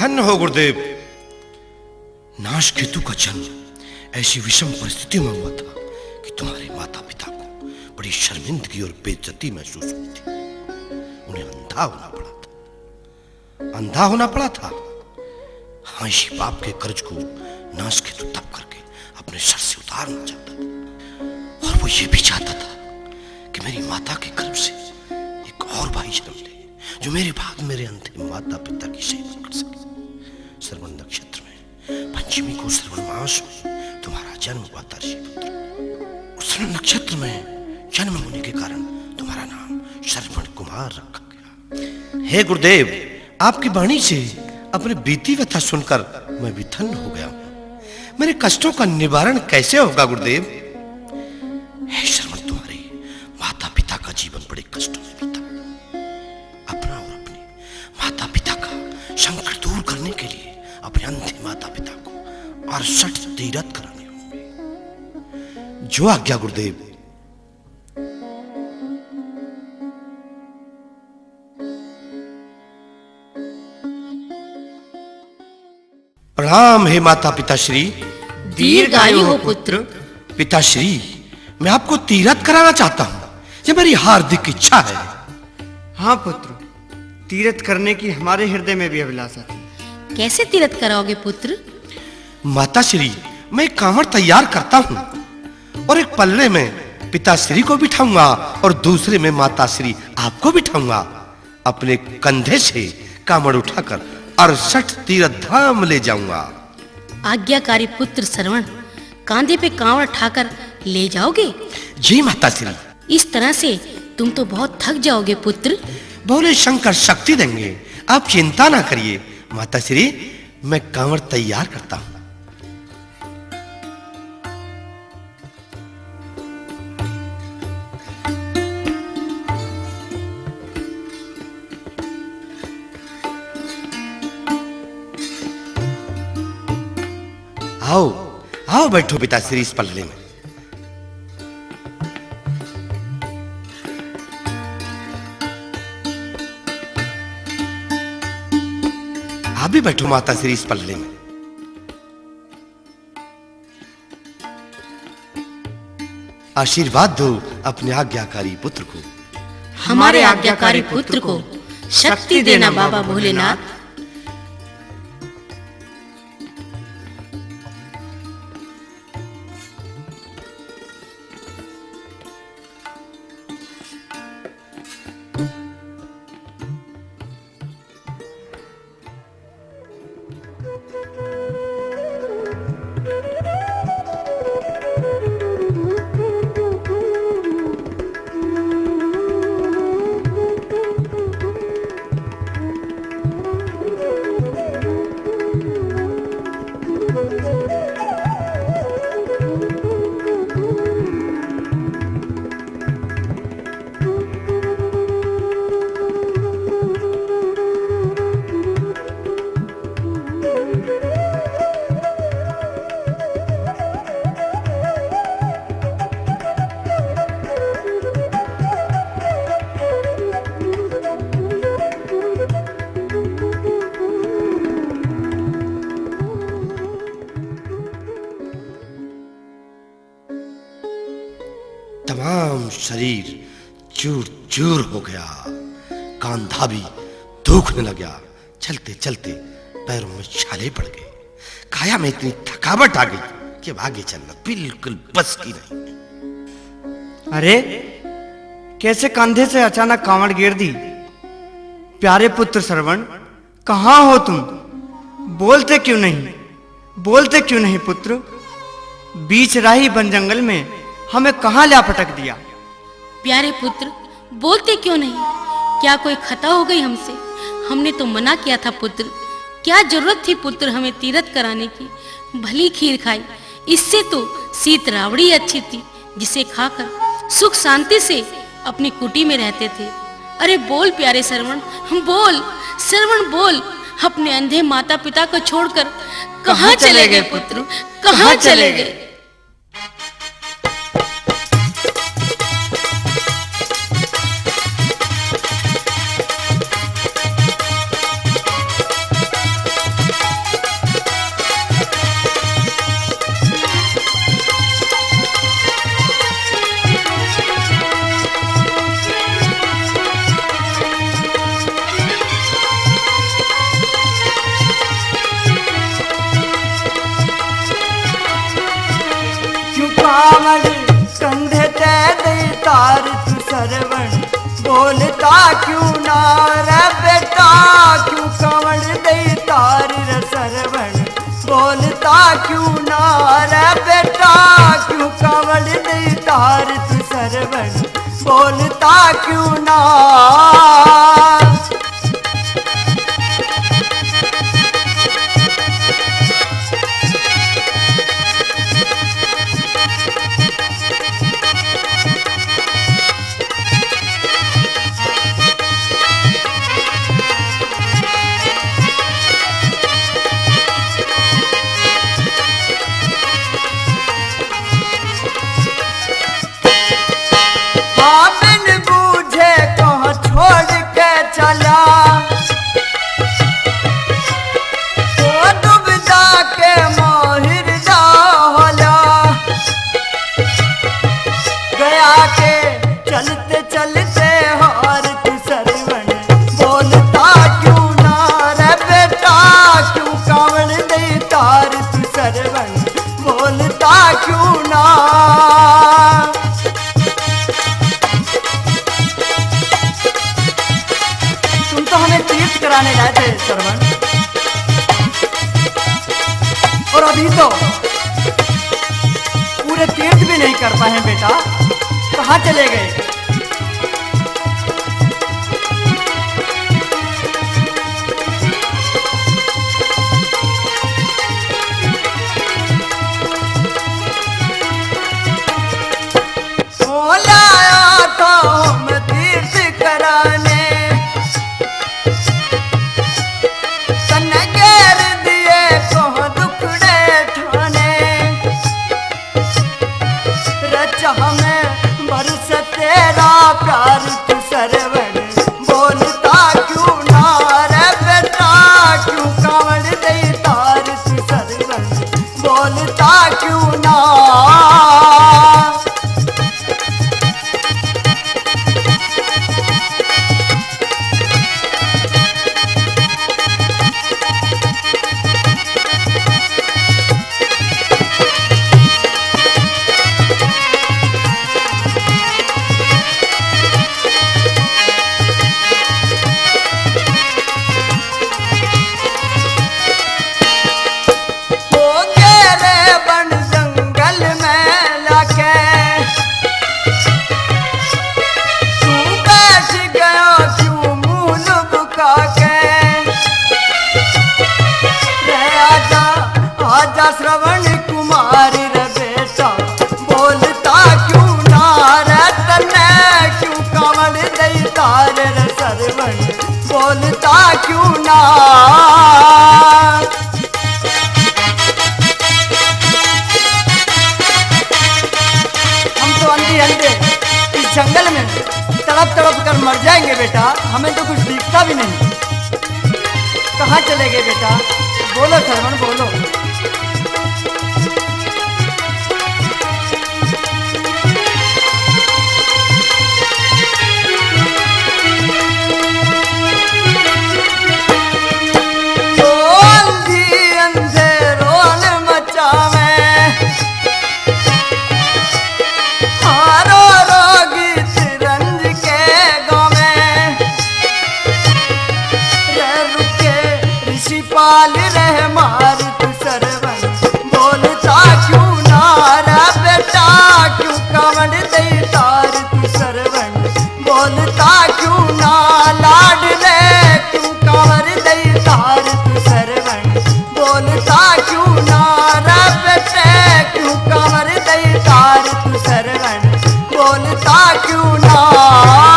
धन्य हो गुरुदेव। नाश केतु का जन्म ऐसी विषम परिस्थितियों में हुआ था कि तुम्हारे माता पिता को बड़ी शर्मिंदगी और बेइज्जती महसूस हुई थी। उन्हें अंधा होना पड़ा था। हाँ, इसी पाप के कर्ज को नाश केतु तप करके अपने सर से उतारना चाहता था, और वो ये भी चाहता था कि मेरी माता के गर्भ से एक और भाई जन्म ले, जो मेरे बाद मेरे अंतिम माता पिता की सेवा कर सके। श्रवण नक्षत्र में पंचमी को श्रवण मास में तुम्हारा जन्म हुआ था ऋषिपुत्र। उस श्रवण नक्षत्र में जन्म होने के कारण तुम्हारा नाम श्रवण कुमार रखा गया। हे गुरुदेव, आपकी वाणी से अपने बीती व्यथा सुनकर मैं भी धन्य हो गया हूं। मेरे कष्टों का निवारण कैसे होगा गुरुदेव? हे श्रवण, तुम्हारे माता पिता का जीवन बड़े कष्टों में बीता। अपना और अपने माता पिता का संकट दूर करने के लिए अपने अंधे माता पिता को 68 तीर्थ कराने होंगे। जो आज्ञा गुरुदेव। प्रणाम हे माता पिताश्री। दीर्घायु हो पुत्र। पिताश्री, मैं आपको तीर्थ कराना चाहता हूँ, ये मेरी हार्दिक इच्छा है। हाँ पुत्र, तीर्थ करने की हमारे हृदय में भी अभिलाषा थी। कैसे तीर्थ कराओगे पुत्र? माताश्री, मैं एक कांवड़ तैयार करता हूँ और एक पल्ले में पिताश्री को बिठाऊंगा और दूसरे में माताश्री आपको बिठाऊंगा। अपने कंधे से कांवड़ उठाकर 68 तीर्थ धाम ले जाऊंगा। आज्ञाकारी पुत्र श्रवण, कांधे पे कांवड़ ठाकर ले जाओगे? जी माताश्री। इस तरह से तुम तो बहुत थक जाओगे पुत्र। बोले शंकर शक्ति देंगे, आप चिंता ना करिए। माताश्री, मैं कांवड़ तैयार करता हूं। आओ आओ, बैठो पिताश्री इस पल्ले में। आप भी बैठो माताश्री इस पल्ले में। आशीर्वाद दो अपने आज्ञाकारी पुत्र को। हमारे आज्ञाकारी पुत्र को शक्ति देना बाबा भोलेनाथ। तमाम शरीर चूर चूर हो गया, कांधा भी दुखने लगा। चलते चलते पैरों में छाले पड़ गए, काया में इतनी थकावट आ गई कि अब आगे चलना बिल्कुल बस की नहीं। अरे, कैसे कंधे से अचानक कांवड़ गिर दी? प्यारे पुत्र श्रवण, कहाँ हो तुम? बोलते क्यों नहीं पुत्र? बीच राही बन जंगल में हमें कहाँ ला पटक दिया? प्यारे पुत्र, बोलते क्यों नहीं? क्या कोई खता हो गई हमसे? हमने तो मना किया था पुत्र। क्या जरूरत थी पुत्र हमें तीर्थ कराने की? भली खीर खाई, इससे तो शीत रावड़ी अच्छी थी, जिसे खाकर सुख शांति से अपनी कुटी में रहते थे। अरे बोल प्यारे श्रवण, बोल श्रवण बोल। अपने अंधे माता पिता को छोड़कर कहाँ चले गए पुत्र? कहाँ चले गए? बोलता क्यों ना रे बेटा, क्यों कांवड़ दे तार रे सरवण, बोलता क्यों ना रे बेटा, क्यों कांवड़ दे तार तू सरवण, बोलता क्यों ना। चलते चलते हार तू सरवण, बोलता क्यों ना रे बेटा, क्यों कांवड़ दे तार तू सरवण, बोलता क्यों ना। तुम तो हमें तीर्थ कराने लाए थे सरवण, और अभी तो पूरे तीर्थ भी नहीं कर पाए बेटा, कहाँ चले गए? लाया था हम तीर्थ कराने, तन घेर दिए कह दुखड़े ठाने, रचा हमें बरस तेरा प्यार तू सरवण, बोलता क्यों ना रे बेटा, क्यों कांवड़ दे तार तू सरवण, बोलता क्यों ना। आजा श्रवण कुमार रे बेटा, बोलता क्यों ना रे तने, क्यों कांवड़ दे तार रे सरवण, बोलता क्यों ना। हम तो अंधे अंधे इस जंगल में तड़प तड़प कर मर जाएंगे बेटा, हमें तो कुछ दिखता भी नहीं। कहाँ चले गए बेटा? बोलो सरवण बोलो। पाल रह मार तू सरवण, बोलता क्यों ना रे बेटा, क्यों कांवड़ दे तार तू सरवण, बोलता क्यों ना लाड ले, क्यों कांवड़ दे तार तू सरवण, बोलता क्यों ना रे बेटे, क्यों कांवड़ दे तार तू सरवण, बोलता क्यों ना।